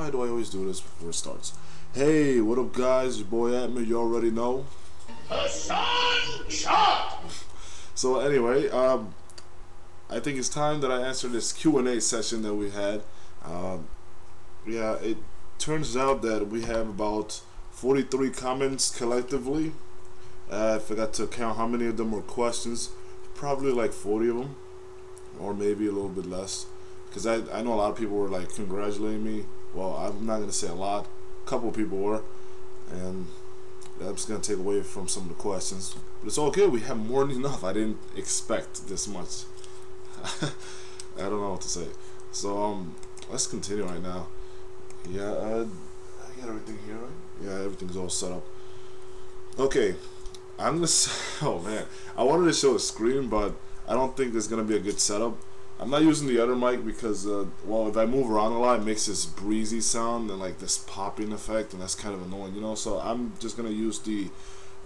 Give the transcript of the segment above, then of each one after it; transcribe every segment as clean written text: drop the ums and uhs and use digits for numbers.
Why do I always do this before it starts? Hey, what up guys? Your boy Atman, you already know. The sun shot! So anyway, I think it's time that I answer this Q&A session that we had. Yeah, it turns out that we have about 43 comments collectively. I forgot to count how many of them were questions. Probably like 40 of them, or maybe a little bit less. Because I know a lot of people were like congratulating me. Well, I'm not going to say a lot. A couple of people were. And that's going to take away from some of the questions. But it's all good. We have more than enough. I didn't expect this much. I don't know what to say. So, let's continue right now. Yeah, I got everything here, right? Yeah, everything's all set up. Okay. I'm going to... Oh, man. I wanted to show a screen, but I don't think there's going to be a good setup. I'm not using the other mic because, well, if I move around a lot, it makes this breezy sound and like this popping effect, and that's kind of annoying, you know. So I'm just gonna use the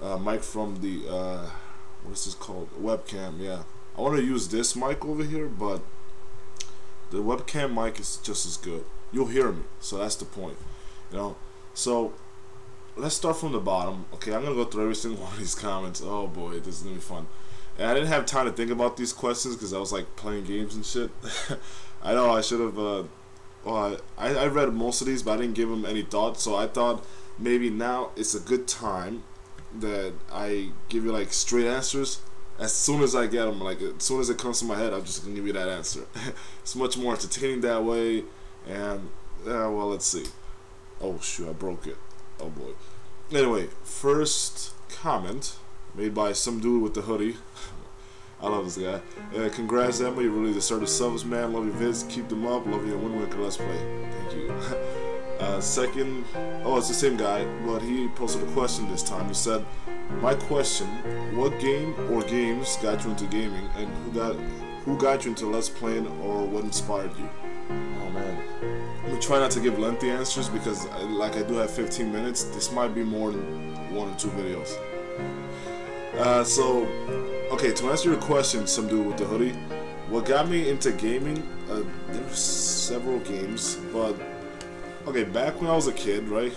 mic from the what is this called? Webcam. Yeah, I want to use this mic over here, but the webcam mic is just as good. You'll hear me, so that's the point, you know. So let's start from the bottom. Okay, I'm gonna go through every single one of these comments. Oh boy, this is gonna be fun. And I didn't have time to think about these questions because I was like playing games and shit. I know I should have. Well, I read most of these, but I didn't give them any thought. So I thought maybe now it's a good time that I give you like straight answers. As soon as I get them, like as soon as it comes to my head, I'm just gonna give you that answer. It's much more entertaining that way. And well, let's see. Oh shoot, I broke it. Oh boy. Anyway, first comment made by some dude with the hoodie. I love this guy. Congrats, Emma. You really deserve the subs, man. Love your vids. Keep them up. Love you and Win Let's Play. Thank you. Second, oh, it's the same guy, but he posted a question this time. He said, "My question: what game or games got you into gaming, and who got you into Let's Playing, or what inspired you?" Oh man. I'm gonna try not to give lengthy answers because, like, I do have 15 minutes. This might be more than 1 or 2 videos. So, okay, to answer your question, some dude with the hoodie, what got me into gaming, there were several games, but, okay, back when I was a kid, right,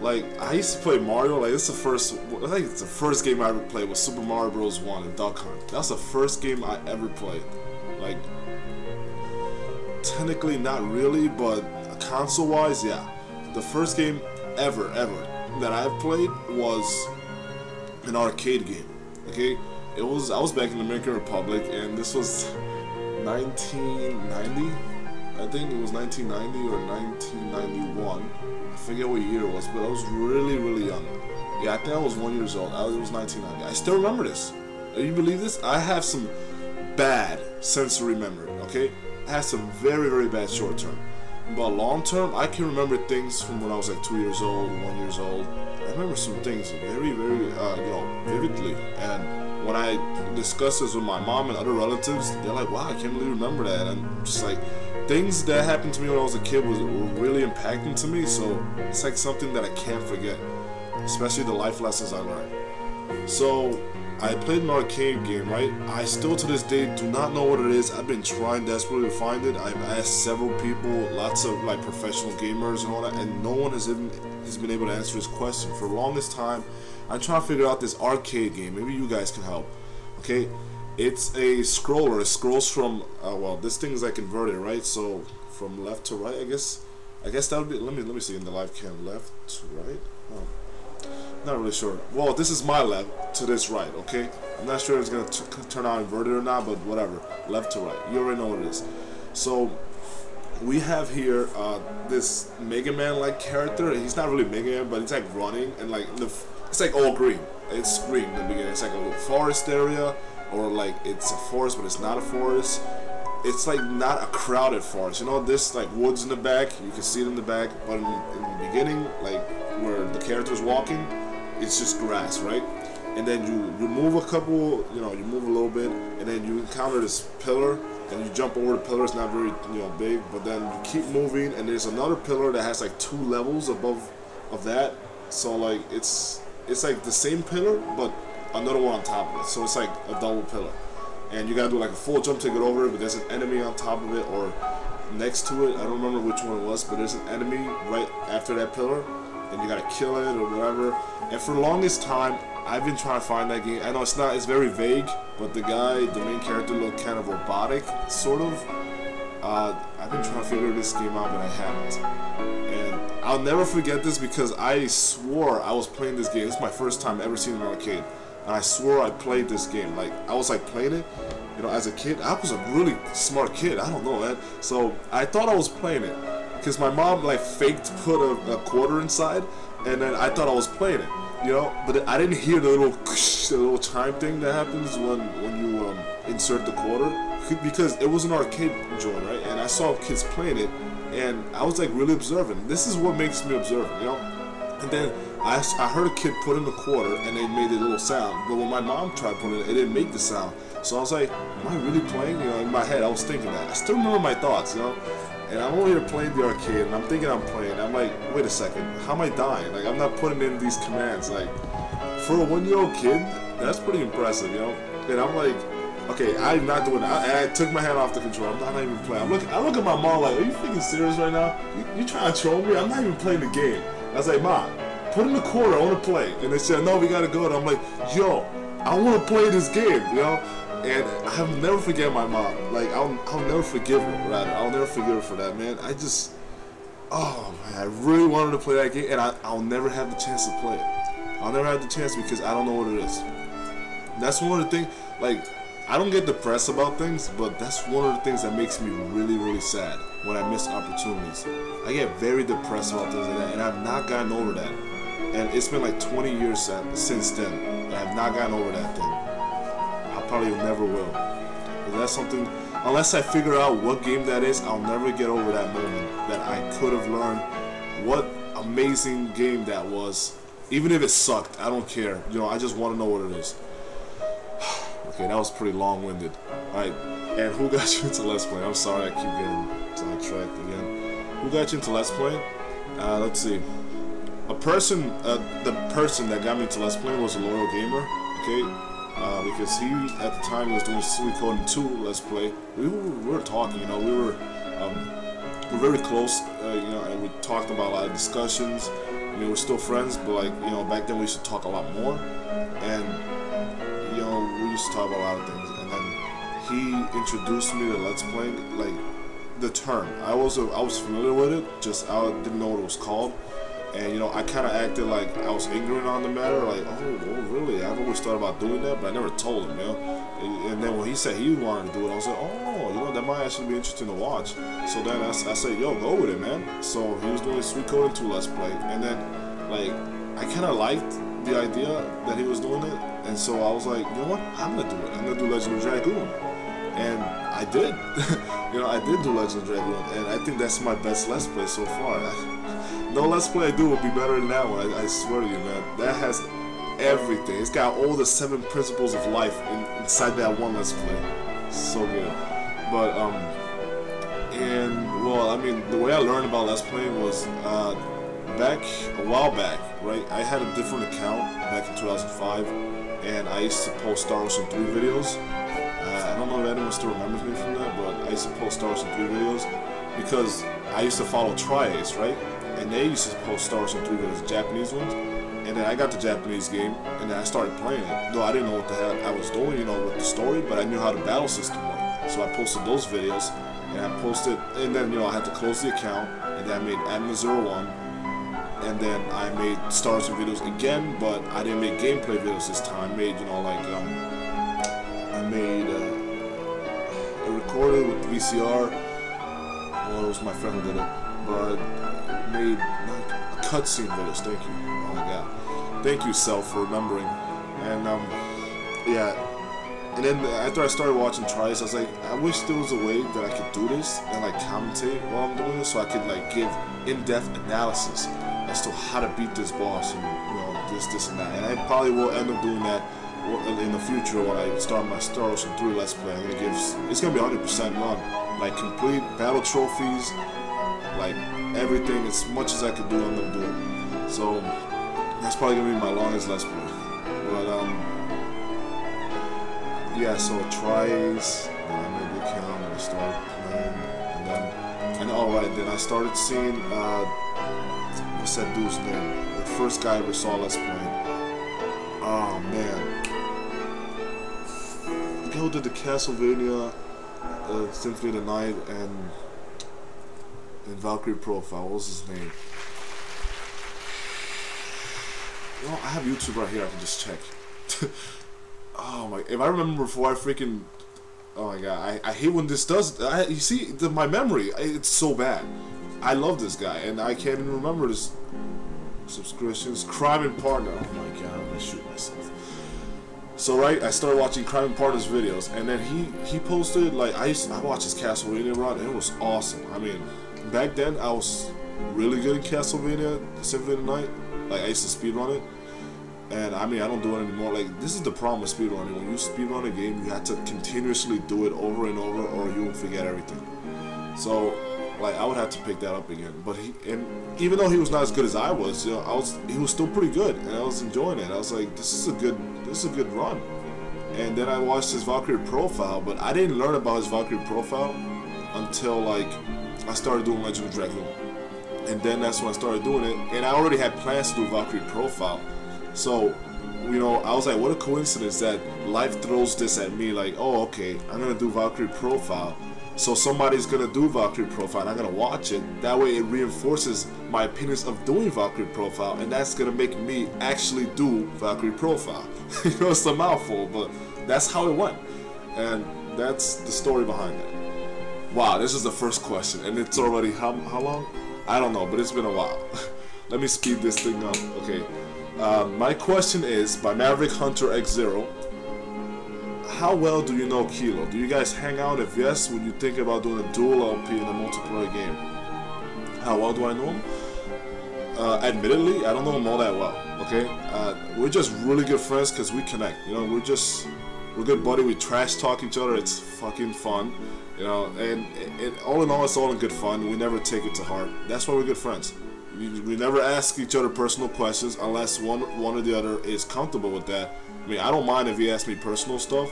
like, I used to play Mario, like, this is the first, I think it's the first game I ever played was Super Mario Bros. 1 and Duck Hunt. That's the first game I ever played, like, technically not really, but console-wise, yeah, the first game ever that I've played was an arcade game. Okay, I was back in the Dominican Republic, and this was 1990. I think it was 1990 or 1991. I forget what year it was, but I was really young. Yeah, I think I was 1 year old. It was 1990. I still remember this. You believe this? I have some bad sensory memory. Okay, I had some very bad short term, but long term, I can remember things from when I was like 2 years old, 1 year old. I remember some things very, you know, vividly. And when I discuss this with my mom and other relatives, they're like, "Wow, I can't really remember that." And I'm just like, things that happened to me when I was a kid were really impacting to me. So it's like something that I can't forget, especially the life lessons I learned. So I played an arcade game, right? I still to this day do not know what it is. I've been trying desperately to find it. I've asked several people, lots of like professional gamers and all that, and no one has been able to answer this question. For the longest time, I'm trying to figure out this arcade game. Maybe you guys can help. Okay, it's a scroller. It scrolls from well, this thing is like inverted, right? So from left to right, I guess that would be. Let me see in the live cam, left to right. Oh. Not really sure. Well, this is my left to this right, okay? I'm not sure if it's going to turn out inverted or not, but whatever. Left to right. You already know what it is. So, we have here this Mega Man-like character. He's not really Mega Man, but he's like running, and like it's like all green. It's green in the beginning. It's like a little forest area, or like it's a forest, but it's not a forest. It's like not a crowded forest. You know, this like woods in the back. You can see it in the back, but in the beginning, like where the character's walking, it's just grass, right? And then you move a couple, you know, you move a little bit, and then you encounter this pillar, and you jump over the pillar. It's not very, you know, big, but then you keep moving, and there's another pillar that has like 2 levels above of that. So like it's like the same pillar, but another one on top of it. So it's like a double pillar, and you gotta do like a full jump to get over it. But there's an enemy on top of it, or next to it. I don't remember which one it was, but there's an enemy right after that pillar, and you gotta kill it or whatever. And for the longest time, I've been trying to find that game. I know it's very vague, but the main character looked kind of robotic, sort of. I've been trying to figure this game out, but I haven't. And I'll never forget this because I swore I was playing this game. This is my first time ever seeing an arcade. And I swore I played this game. Like, I was like playing it, you know, as a kid. I was a really smart kid. I don't know, man. So I thought I was playing it because my mom like faked put a quarter inside, and then I thought I was playing it, you know. But I didn't hear the little chime thing that happens when you insert the quarter, because it was an arcade joint, right? And I saw kids playing it, and I was like really observant. This is what makes me observant, you know. And then I heard a kid put in the quarter, and they made a little sound. But when my mom tried putting it, it didn't make the sound. So I was like, am I really playing? You know, in my head, I was thinking that. I still remember my thoughts, you know. And I'm over here playing the arcade, and I'm thinking I'm playing. I'm like, wait a second, how am I dying? Like, I'm not putting in these commands. Like, for a 1-year-old kid, that's pretty impressive, you know. And I'm like, okay, I'm not doing that. I took my hand off the controller. I'm not even playing. I look at my mom like, are you freaking serious right now? You trying to troll me? I'm not even playing the game. I was like, Mom, put in the quarter, I want to play. And they said, no, we gotta go. And I'm like, yo, I want to play this game, you know? And I'll never forget my mom. Like, I'll never forgive her, rather. I'll never forgive her for that, man. Oh, man, I really wanted to play that game, and I'll never have the chance to play it. I'll never have the chance because I don't know what it is. That's one of the things, like, I don't get depressed about things, but that's one of the things that makes me really, really sad when I miss opportunities. I get very depressed about things like that, and I've not gotten over that. And it's been like 20 years since then, and I've not gotten over that thing. I probably never will. But that's something, unless I figure out what game that is, I'll never get over that moment that I could have learned what amazing game that was. Even if it sucked, I don't care. You know, I just want to know what it is. Okay, that was pretty long-winded. Alright, and who got you into Let's Play? I'm sorry I keep getting sidetracked again. Who got you into Let's Play? Let's see. The person that got me into Let's Play was a loyal gamer, okay? Because he, at the time, was doing Suikoden 2 Let's Play. We were talking, you know, we're very close, you know, and we talked about a lot of discussions. I mean, we're still friends, but like, you know, back then we used to talk a lot more, and you know, we used to talk about a lot of things. And then he introduced me to Let's Playing, like the term. I was familiar with it, just I didn't know what it was called. And you know, I kind of acted like I was ignorant on the matter, like, oh, really? I've always thought about doing that, but I never told him, you know. And then when he said he wanted to do it, I was like, oh, you know, that might actually be interesting to watch. So then I said, yo, go with it, man. So he was doing Suikoden 2 Let's Play, and then like I kind of liked the idea that he was doing it, and so I was like, you know what? I'm gonna do it. I'm gonna do Legend of Dragoon, and I did. You know, I did do Legend of Dragoon, and I think that's my best Let's Play so far. No Let's Play I do will be better than that one. I swear to you, man. That has everything. It's got all the 7 principles of life inside that one Let's Play. So good. But and well, I mean, the way I learned about Let's Playing was a while back, right? I had a different account back in 2005, and I used to post Star Ocean 3 videos. I don't know if anyone still remembers me from that, but I used to post Star Ocean 3 videos because I used to follow Tri-Ace, right? And they used to post Star Ocean 3 videos, Japanese ones. And then I got the Japanese game, and then I started playing it. Though I didn't know what the hell I was doing, you know, with the story, but I knew how the battle system worked. So I posted those videos, and I posted, and then, you know, I had to close the account, and then I made Admin 01, and then I made Star Ocean videos again, but I didn't make gameplay videos this time. I made, you know, like, I recorded with the VCR. Well, it was my friend who did it, but made like cutscene videos. Thank you. Oh my god. Thank you, Self, for remembering. And yeah. And then after I started watching Tri-Ace, I was like, I wish there was a way that I could do this and like commentate while I'm doing this, so I could like give in-depth analysis as to how to beat this boss and, you know, this and that. And I probably will end up doing that in the future when I start my Star Ocean 3 Let's Play. I'm gonna give, it's gonna be 100% run, like complete battle trophies, like everything, as much as I could do, I'm gonna do it. So that's probably gonna be my longest Let's Play. But yeah, so Tri-Ace, then I made the account and I started playing, and then And alright, then I started seeing, what's that dude's name? The first guy I ever saw Let's Play. Oh man. The guy who did the Castlevania, Symphony of the Night, and Valkyrie Profile. What was his name? You know, I have YouTube right here, I can just check. Oh my, if I remember before I freaking, oh my god, I hate when this does, you see, my memory, it's so bad. I love this guy, and I can't even remember this. Subscriptions, Crime and Partner, oh my god, I'm gonna shoot myself. So right, I started watching Crime and Partner's videos, and then he posted, like, I watched his Castlevania run, and it was awesome. I mean, back then, I was really good in Castlevania, Symphony of the Night, like, I used to speedrun it. And I mean, I don't do it anymore. Like, this is the problem with speedrunning. When you speedrun a game, you have to continuously do it over and over, or you will forget everything. So, like, I would have to pick that up again. But even though he was not as good as I was, you know, he was still pretty good, and I was enjoying it. I was like, this is a good run. And then I watched his Valkyrie Profile, but I didn't learn about his Valkyrie Profile until, like, I started doing Legend of Dragoon. And then that's when I started doing it, and I already had plans to do Valkyrie Profile. So, you know, I was like, what a coincidence that life throws this at me, like, oh, okay, I'm gonna do Valkyrie Profile, so somebody's gonna do Valkyrie Profile, and I'm gonna watch it. That way it reinforces my opinions of doing Valkyrie Profile, and that's gonna make me actually do Valkyrie Profile. You know, it's a mouthful, but that's how it went, and that's the story behind it. Wow, this is the first question, and it's already, how long? I don't know, but it's been a while. Let me speed this thing up, okay. My question is, by Maverick Hunter X0, how well do you know Kilo? Do you guys hang out? If yes, would you think about doing a dual LP in a multiplayer game? How well do I know him? Admittedly, I don't know him all that well, okay? We're just really good friends because we connect, you know, we're good buddy, we trash talk each other, it's fucking fun, you know, and all in all, it's all in good fun, we never take it to heart, that's why we're good friends. We never ask each other personal questions unless one or the other is comfortable with that. I mean, I don't mind if he asks me personal stuff,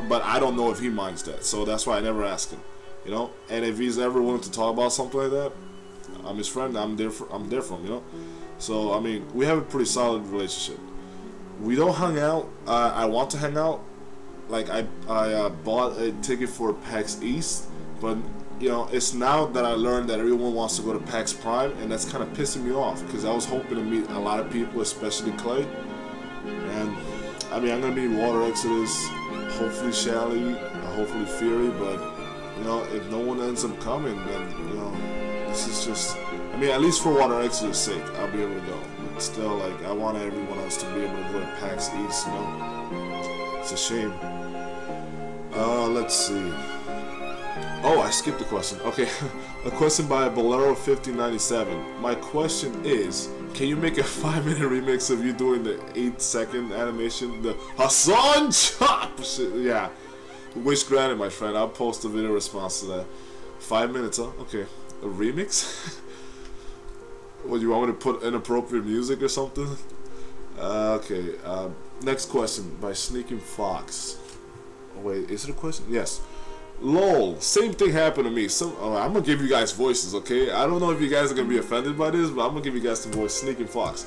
but I don't know if he minds that, so that's why I never ask him, you know. And if he's ever willing to talk about something like that, I'm his friend. I'm there for him, you know. So I mean, we have a pretty solid relationship. We don't hang out. I want to hang out. Like I bought a ticket for PAX East, but you know, it's now that I learned that everyone wants to go to PAX Prime, and that's kind of pissing me off because I was hoping to meet a lot of people, especially Clay. And I mean, I'm gonna meet Water Exodus, hopefully Shally, hopefully Fury, but you know, if no one ends up coming, then you know, this is just. I mean, at least for Water Exodus' sake, I'll be able to go. But still, like, I want everyone else to be able to go to PAX East. You know, it's a shame. Let's see. Oh, I skipped the question. Okay, a question by Bolero 5097. My question is, can you make a 5-minute remix of you doing the 8-second animation, the Hassan Chop shit? Yeah, wish granted, my friend. I'll post a video response to that. 5 minutes, huh? Okay, a remix? What, you want me to put inappropriate music or something? Okay, next question by Sneaking Fox. Oh, wait, is it a question? Yes. LOL, same thing happened to me. I'm gonna give you guys voices, okay? I don't know if you guys are gonna be offended by this, but I'm gonna give you guys some voice. Sneaking Fox.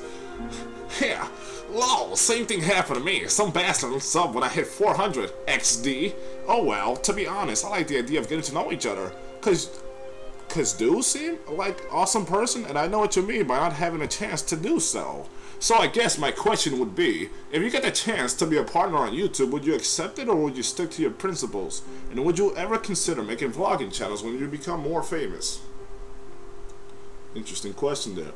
Yeah, LOL, same thing happened to me. Some bastard sub when I hit 400 XD. Oh well, to be honest, I like the idea of getting to know each other. Cause dudes seem like awesome person, and I know what you mean by not having a chance to do so. So I guess my question would be, if you get the chance to be a partner on YouTube, would you accept it or would you stick to your principles? And would you ever consider making vlogging channels when you become more famous? Interesting question there.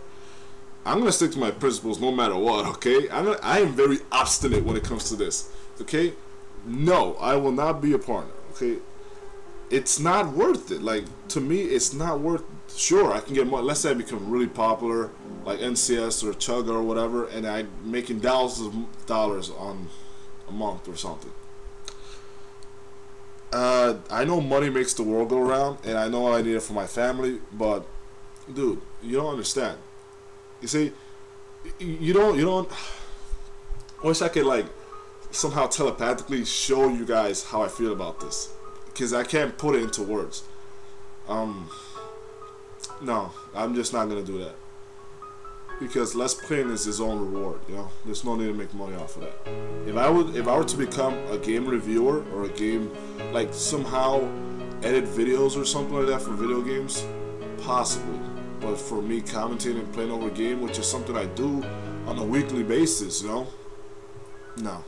I'm gonna stick to my principles no matter what, okay? I am very obstinate when it comes to this, okay? No, I will not be a partner, okay? It's not worth it. Like, to me, it's not worth. Sure, I can get more. Let's say I become really popular, like NCS or Chugga or whatever, and I'm making thousands of dollars on a month or something. I know money makes the world go round, and I know I need it for my family, but dude, you don't understand. You see, you don't. I wish I could like somehow telepathically show you guys how I feel about this, because I can't put it into words. No, I'm just not gonna do that. Because Let's Playing is his own reward, you know. There's no need to make money off of that. If I were to become a game reviewer or a game, like somehow edit videos or something like that for video games, possibly. But for me commentating and playing over a game, which is something I do on a weekly basis, you know, no.